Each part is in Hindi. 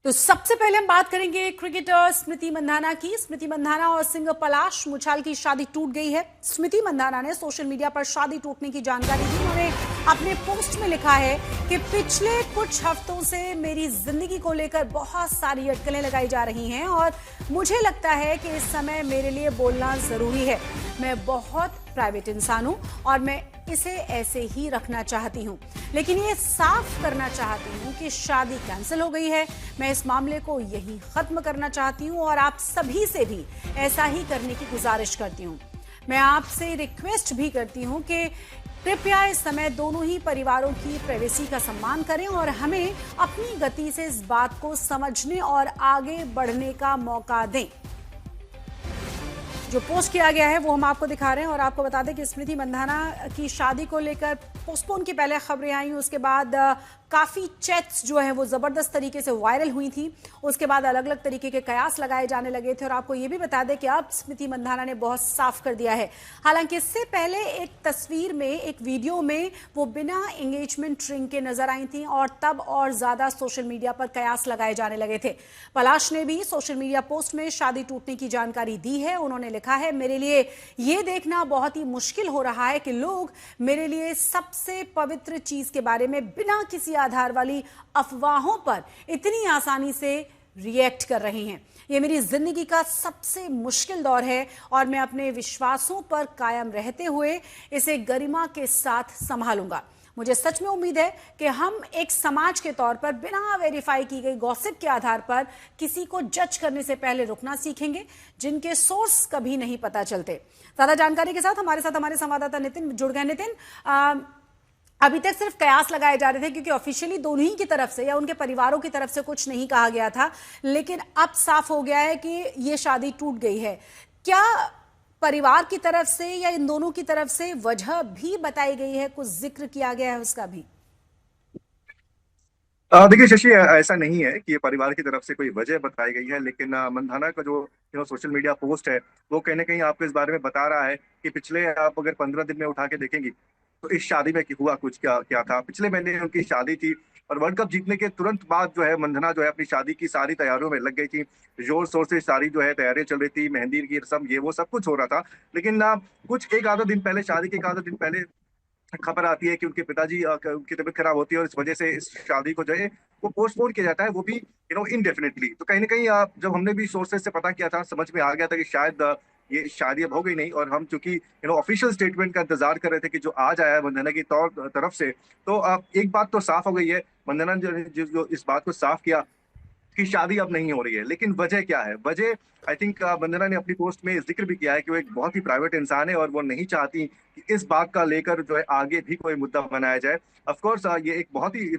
तो सबसे पहले हम बात करेंगे क्रिकेटर स्मृति मंधाना की। स्मृति मंधाना और सिंगर पलाश मुछाल की शादी टूट गई है। स्मृति मंधाना ने सोशल मीडिया पर शादी टूटने की जानकारी दी। उन्होंने अपने पोस्ट में लिखा है कि पिछले कुछ हफ्तों से मेरी जिंदगी को लेकर बहुत सारी अटकलें लगाई जा रही हैं और मुझे लगता है कि इस समय मेरे लिए बोलना जरूरी है। मैं बहुत प्राइवेट इंसान हूं और मैं इसे ऐसे ही रखना चाहती हूं, लेकिन ये साफ करना चाहती हूं कि शादी कैंसिल हो गई है। मैं इस मामले को यही खत्म करना चाहती हूं और आप सभी से भी ऐसा ही करने की गुजारिश करती हूं। मैं आपसे रिक्वेस्ट भी करती हूं कि कृपया इस समय दोनों ही परिवारों की प्राइवेसी का सम्मान करें और हमें अपनी गति से इस बात को समझने और आगे बढ़ने का मौका दें। जो पोस्ट किया गया है वो हम आपको दिखा रहे हैं और आपको बता दें कि स्मृति मंधाना की शादी को लेकर पोस्टपोन की पहले खबरें आई, उसके बाद काफी चैट्स जो है वो जबरदस्त तरीके से वायरल हुई थी। उसके बाद अलग अलग तरीके के कयास लगाए जाने लगे थे और आपको ये भी बता दें कि अब स्मृति मंधाना ने बहुत साफ कर दिया है। हालांकि इससे पहले एक तस्वीर में, एक वीडियो में वो बिना एंगेजमेंट रिंग के नजर आई थी और तब और ज्यादा सोशल मीडिया पर कयास लगाए जाने लगे थे। पलाश ने भी सोशल मीडिया पोस्ट में शादी टूटने की जानकारी दी है। उन्होंने लिखा है, मेरे लिए ये देखना बहुत ही मुश्किल हो रहा है कि लोग मेरे लिए सबसे पवित्र चीज के बारे में बिना किसी आधार वाली अफवाहों पर इतनी आसानी से रिएक्ट कर रहे हैं। ये मेरी जिंदगी का सबसे मुश्किल दौर है और मैं अपने विश्वासों पर कायम रहते हुए इसे गरिमा के साथ संभालूंगा। मुझे सच में उम्मीद है कि हम एक समाज के तौर पर बिना वेरीफाई की गई गॉसिप के आधार पर किसी को जज करने से पहले रुकना सीखेंगे, जिनके सोर्स कभी नहीं पता चलते। ज्यादा जानकारी के साथ हमारे संवाददाता नितिन जुड़ गए। नितिन, अभी तक सिर्फ कयास लगाए जा रहे थे क्योंकि ऑफिशियली दोनों ही की तरफ से या उनके परिवारों की तरफ से कुछ नहीं कहा गया था, लेकिन अब साफ हो गया है कि ये शादी टूट गई है। क्या परिवार की तरफ से या इन दोनों की तरफ से वजह भी बताई गई है, कुछ जिक्र किया गया है उसका भी? देखिए शशि, ऐसा नहीं है कि ये परिवार की तरफ से कोई वजह बताई गई है, लेकिन मंधाना का जो सोशल मीडिया पोस्ट है वो कहीं ना कहीं आपको इस बारे में बता रहा है कि पिछले आप अगर 15 दिन में उठा के देखेंगी तो इस शादी में हुआ कुछ क्या क्या था। पिछले महीने उनकी शादी थी और वर्ल्ड कप जीतने के तुरंत बाद जो है मंधना जो है अपनी शादी की सारी तैयारियों में लग गई थी। जोर शोर से सारी जो है तैयारियां चल रही थी, मेहंदी की रस्म ये वो सब कुछ हो रहा था। लेकिन कुछ एक आधा दिन पहले, शादी के एक आधा दिन पहले खबर आती है कि उनके पिताजी उनकी तबीयत खराब होती है और इस वजह से इस शादी को जो है वो पोस्टपोन किया जाता है, वो भी इनडेफिनेटली। तो कहीं ना कहीं जब हमने भी सोर्सेज से पता किया था, समझ में आ गया था कि शायद ये शादी अब हो गई नहीं। और हम चूंकि ऑफिशियल स्टेटमेंट का इंतजार कर रहे थे कि जो आज आया है वंदना की तौर तरफ से, तो एक बात तो साफ हो गई है। वंदना जो इस बात को साफ किया कि शादी अब नहीं हो रही है। लेकिन वजह क्या है? वजह आई थिंक वंदना ने अपनी पोस्ट में जिक्र भी किया है कि वो एक बहुत ही प्राइवेट इंसान है और वो नहीं चाहती कि इस बात का लेकर जो है आगे भी कोई मुद्दा बनाया जाए। ऑफ कोर्स ये एक बहुत ही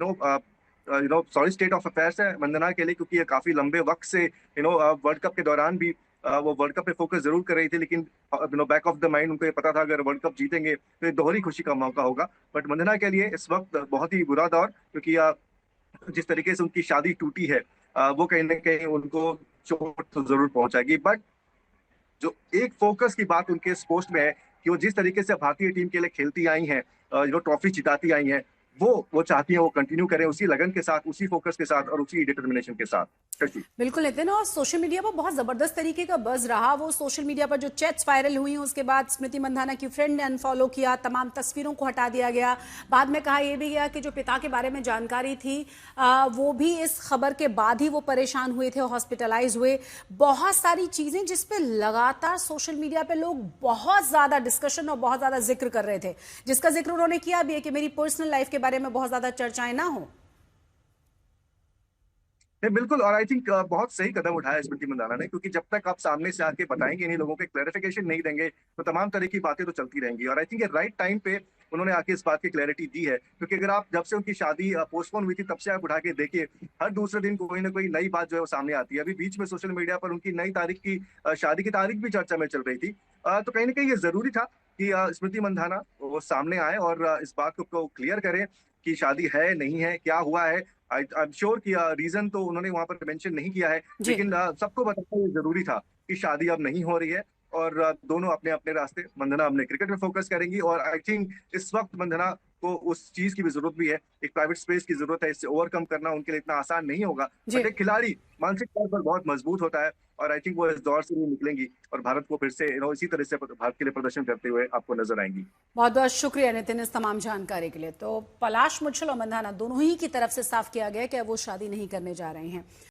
सॉरी स्टेट ऑफ अफेयर्स है वंदना के लिए, क्योंकि ये काफी लंबे वक्त से वर्ल्ड कप के दौरान भी वो वर्ल्ड कप पे फोकस जरूर कर रही थी। लेकिन बैक ऑफ द माइंड उनको ये पता था अगर वर्ल्ड कप जीतेंगे तो ये दोहरी खुशी का मौका होगा। बट वंदना के लिए इस वक्त बहुत ही बुरा दौर, क्योंकि जिस तरीके से उनकी शादी टूटी है वो कहीं ना कहीं उनको चोट तो जरूर पहुंचाएगी। बट जो एक फोकस की बात उनके इस पोस्ट में है कि वो जिस तरीके से भारतीय टीम के लिए खेलती आई हैं, ट्रॉफी जिताती आई हैं, वो चाहती हैं वो कंटिन्यू करें उसी लगन के साथ, उसी फोकस के साथ और उसी डिटर्मिनेशन के साथ। शशि, बिल्कुल नितिन, और सोशल मीडिया पर बहुत जबरदस्त तरीके का बज रहा। वो सोशल मीडिया पर जो चैट्स वायरल हुई उसके बाद स्मृति मंधाना की फ्रेंड ने अनफॉलो किया, तमाम तस्वीरों को हटा दिया गया। बाद में कहा यह भी गया कि जो पिता के बारे में जानकारी थी वो भी इस खबर के बाद ही वो परेशान हुए थे, हॉस्पिटलाइज हुए। बहुत सारी चीजें जिस पे लगातार सोशल मीडिया पे लोग बहुत ज्यादा डिस्कशन और बहुत ज्यादा जिक्र कर रहे थे, जिसका जिक्र उन्होंने किया भी है कि मेरी पर्सनल लाइफ के बारे में बहुत ज्यादा चर्चाएं ना हो। नहीं बिल्कुल, और आई थिंक बहुत सही कदम उठाया स्मृति मंदाना ने, क्योंकि जब तक आप सामने से आके बताएंगे नहीं, लोगों के क्लैरिफिकेशन नहीं देंगे, तो तमाम तरह की बातें तो चलती रहेंगी। और आई थिंक ये राइट टाइम पे उन्होंने आके इस बात की क्लैरिटी दी है, क्योंकि अगर आप जब से उनकी शादी पोस्टपोन हुई थी तब से आप उठा के देखिए, हर दूसरे दिन कोई ना कोई नई बात जो है वो सामने आती है। अभी बीच में सोशल मीडिया पर उनकी नई तारीख की शादी की तारीख भी चर्चा में चल रही थी। तो कहीं ना कहीं ये जरूरी था कि स्मृति मंदाना वो सामने आए और इस बात को क्लियर करें कि शादी है नहीं है, क्या हुआ है। आई एम श्योर कि रीजन तो उन्होंने वहां पर मेंशन नहीं किया है, जी। लेकिन सबको बताना ये जरूरी था कि शादी अब नहीं हो रही है और दोनों अपने अपने रास्ते। वंदना अपने क्रिकेट में फोकस करेंगी और आई थिंक इस वक्त वंदना को उस चीज की भी जरूरत भी है, एक प्राइवेट स्पेस की जरूरत है। इससे ओवरकम करना उनके लिए इतना आसान नहीं होगा, जी। बट एक खिलाड़ी मानसिक तौर पर बहुत मजबूत होता है, और आई थिंक वो इस दौर से भी निकलेंगी और भारत को फिर से इसी तरह से भारत के लिए प्रदर्शन करते हुए आपको नजर आएंगी। बहुत बहुत शुक्रिया नितिन इस तमाम जानकारी के लिए। तो पलाश मुच्छल और मंधाना दोनों ही की तरफ से साफ किया गया कि अब वो शादी नहीं करने जा रहे हैं।